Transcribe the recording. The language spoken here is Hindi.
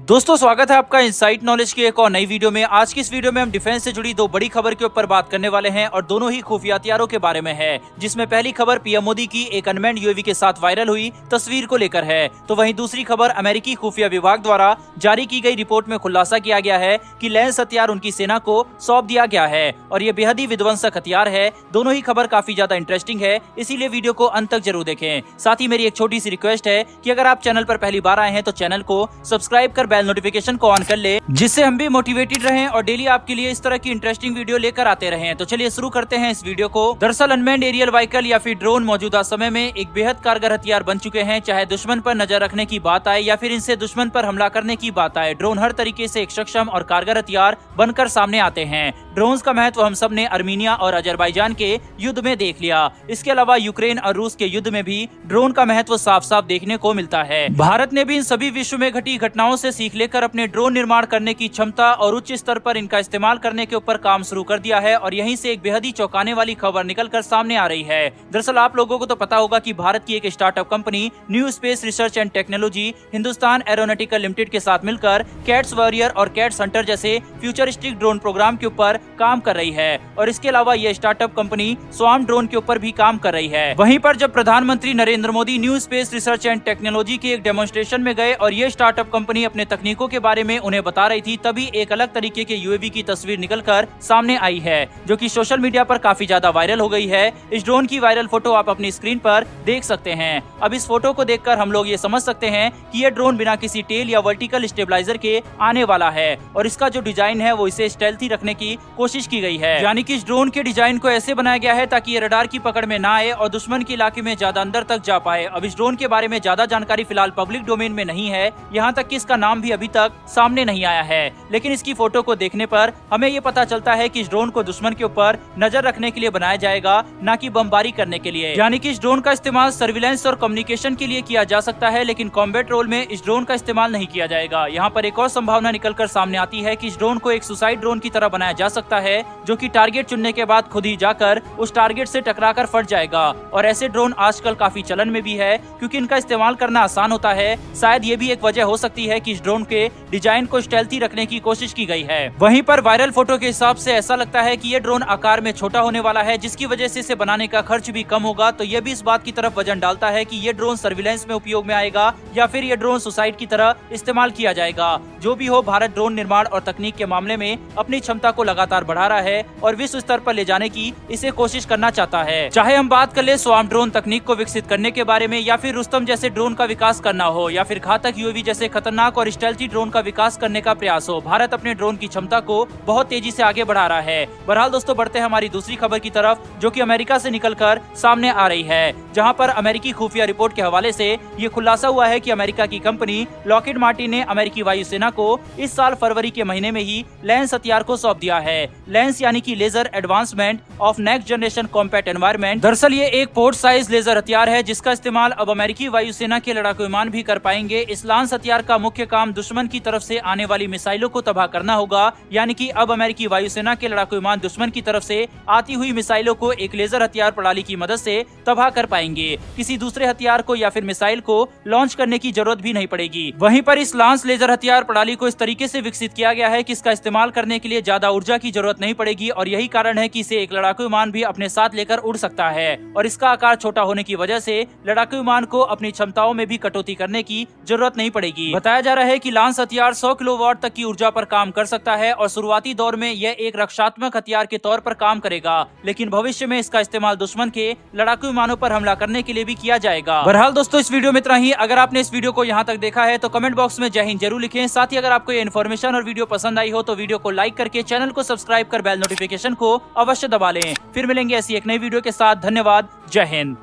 दोस्तों स्वागत है आपका इनसाइट नॉलेज की एक और नई वीडियो में। आज की इस वीडियो में हम डिफेंस से जुड़ी दो बड़ी खबर के ऊपर बात करने वाले हैं और दोनों ही खुफिया हथियारों के बारे में है, जिसमें पहली खबर पीएम मोदी की एक अनमैन्ड यूएवी के साथ वायरल हुई तस्वीर को लेकर है, तो वहीं दूसरी खबर अमेरिकी खुफिया विभाग द्वारा जारी की गई रिपोर्ट में खुलासा किया गया है कि लैंस हथियार उनकी सेना को सौंप दिया गया है और ये बेहद ही विध्वंसक हथियार है। दोनों ही खबर काफी ज्यादा इंटरेस्टिंग है, इसीलिए वीडियो को अंत तक जरूर देखें। साथ ही मेरी एक छोटी सी रिक्वेस्ट है कि अगर आप चैनल पर पहली बार आए हैं तो चैनल को सब्सक्राइब कर बेल नोटिफिकेशन को ऑन कर ले, जिससे हम भी मोटिवेटेड रहें और डेली आपके लिए इस तरह की इंटरेस्टिंग वीडियो लेकर आते रहें। तो चलिए शुरू करते हैं इस वीडियो को। दरअसल अनमैन्ड एरियल व्हीकल या फिर ड्रोन मौजूदा समय में एक बेहद कारगर हथियार बन चुके हैं। चाहे दुश्मन पर नजर रखने की बात आए या फिर इनसे दुश्मन पर हमला करने की बात आए, ड्रोन हर तरीके से एक सक्षम और कारगर हथियार बनकर सामने आते हैं। ड्रोन्स का महत्व हम सब ने अर्मीनिया और अजरबैजान के युद्ध में देख लिया। इसके अलावा यूक्रेन और रूस के युद्ध में भी ड्रोन का महत्व साफ साफ देखने को मिलता है। भारत ने भी इन सभी विश्व में घटी घटनाओं से सीख लेकर अपने ड्रोन निर्माण करने की क्षमता और उच्च स्तर पर इनका इस्तेमाल करने के ऊपर काम शुरू कर दिया है और यहीं से एक बेहद ही चौंकाने वाली खबर निकलकर सामने आ रही है। दरअसल आप लोगों को तो पता होगा कि भारत की एक startup company new space research and technology Hindustan aeronautical limited के साथ मिलकर कैट्स वॉरियर और कैट्स हंटर जैसे फ्यूचरिस्टिक ड्रोन प्रोग्राम के ऊपर काम कर रही है और इसके अलावा यह स्टार्टअप कंपनी स्वार्म ड्रोन के ऊपर भी काम कर रही है। वहीं पर जब प्रधानमंत्री Narendra Modi new space research and technology के एक डेमोन्स्ट्रेशन में गए और ये स्टार्टअप कंपनी अपने तकनीकों के बारे में उन्हें बता रही थी, तभी एक अलग तरीके के यूएवी की तस्वीर निकलकर सामने आई है, जो कि सोशल मीडिया पर काफी ज्यादा वायरल हो गई है। इस ड्रोन की वायरल फोटो आप अपनी स्क्रीन पर देख सकते हैं। अब इस फोटो को देखकर हम लोग ये समझ सकते हैं कि ये ड्रोन बिना किसी टेल या वर्टिकल स्टेबलाइजर के आने वाला है और इसका जो डिजाइन है वो इसे स्टेल्थी रखने की कोशिश की गई है, यानी कि इस ड्रोन के डिजाइन को ऐसे बनाया गया है ताकि ये रडार की पकड़ में ना आए और दुश्मन के इलाके में ज्यादा अंदर तक जा पाए। अब इस ड्रोन के बारे में ज्यादा जानकारी फिलहाल पब्लिक डोमेन में नहीं है, यहाँ तक कि इसका नाम भी अभी तक सामने नहीं आया है, लेकिन इसकी फोटो को देखने पर हमें ये पता चलता है कि इस ड्रोन को दुश्मन के ऊपर नजर रखने के लिए बनाया जाएगा, न कि बमबारी करने के लिए। यानी कि इस ड्रोन का इस्तेमाल सर्विलेंस और कम्युनिकेशन के लिए किया जा सकता है, लेकिन कॉम्बैट रोल में इस ड्रोन का इस्तेमाल नहीं किया जाएगा। यहाँ पर एक और संभावना निकलकर सामने आती है कि इस ड्रोन को एक सुसाइड ड्रोन की तरह बनाया जा सकता है, जो कि टारगेट चुनने के बाद खुद ही जाकर उस टारगेट से टकराकर फट जाएगा। और ऐसे ड्रोन आजकल काफी चलन में भी है क्योंकि इनका इस्तेमाल करना आसान होता है। शायद ये भी एक वजह हो सकती है कि इस ड्रोन के डिजाइन को स्टेल्थी रखने की कोशिश की गई है। वहीं पर वायरल फोटो के हिसाब से ऐसा लगता है कि ये ड्रोन आकार में छोटा होने वाला है, जिसकी वजह से इसे बनाने का खर्च भी कम होगा। तो ये भी इस बात की तरफ वजन डालता है कि ये ड्रोन सर्विलेंस में उपयोग में आएगा या फिर ये ड्रोन सुसाइड की तरह इस्तेमाल किया जाएगा। जो भी हो, भारत ड्रोन निर्माण और तकनीक के मामले में अपनी क्षमता को लगातार बढ़ा रहा है और विश्व स्तर पर ले जाने की इसे कोशिश करना चाहता है। चाहे हम बात कर ले स्वार्म ड्रोन तकनीक को विकसित करने के बारे में या फिर रुस्तम जैसे ड्रोन का विकास करना हो या फिर घातक यूएवी जैसे खतरनाक और स्टेल्थी ड्रोन का विकास करने का प्रयास हो, भारत अपने ड्रोन की क्षमता को बहुत तेजी से आगे बढ़ा रहा है। बहरहाल दोस्तों, बढ़ते हैं हमारी दूसरी खबर की तरफ, जो कि अमेरिका से निकलकर सामने आ रही है, जहां पर अमेरिकी खुफिया रिपोर्ट के हवाले से ये खुलासा हुआ है कि अमेरिका की कंपनी लॉकहीड मार्टिन ने अमेरिकी वायुसेना को इस साल फरवरी के महीने में ही लैंस हथियार को सौंप दिया है। लैंस यानी कि laser advancement of next generation combat environment. दरअसल ये एक पोर्ट साइज लेजर हथियार है जिसका इस्तेमाल अब अमेरिकी वायुसेना के लड़ाकू विमान भी कर पाएंगे। इस लांस हथियार का मुख्य काम दुश्मन की तरफ से आने वाली मिसाइलों को तबाह करना होगा, यानी कि अब अमेरिकी वायुसेना के लड़ाकू विमान दुश्मन की तरफ से आती हुई मिसाइलों को एक लेजर हथियार प्रणाली की मदद से तबाह कर पाएंगे। किसी दूसरे हथियार को या फिर मिसाइल को लॉन्च करने की जरूरत भी नहीं पड़ेगी। वहीं पर इस लांस लेजर हथियार प्रणाली को इस तरीके से विकसित किया गया है कि इसका इस्तेमाल करने के लिए ज्यादा ऊर्जा की जरूरत नहीं पड़ेगी और यही कारण है कि इसे एक लड़ाकू विमान भी अपने साथ लेकर उड़ सकता है। और इसका आकार छोटा होने की वजह से लड़ाकू विमान को अपनी क्षमताओं में भी कटौती करने की जरूरत नहीं पड़ेगी। बताया जा रहा है कि लांस हथियार 100 किलोवाट तक की ऊर्जा पर काम कर सकता है और शुरुआती दौर में यह एक रक्षात्मक हथियार के तौर पर काम करेगा, लेकिन भविष्य में इसका इस्तेमाल दुश्मन के लड़ाकू विमानों पर हमला करने के लिए भी किया जाएगा। बहरहाल दोस्तों, इस वीडियो में इतना ही। अगर आपने इस वीडियो को यहाँ तक देखा है तो कमेंट बॉक्स में जय हिंद जरूर लिखें। साथ ही अगर आपको ये इन्फॉर्मेशन और वीडियो पसंद आई हो तो वीडियो को लाइक करके चैनल को सब्सक्राइब कर बेल नोटिफिकेशन को अवश्य दबा लें। फिर मिलेंगे ऐसी एक नई वीडियो के साथ। धन्यवाद। जय हिंद।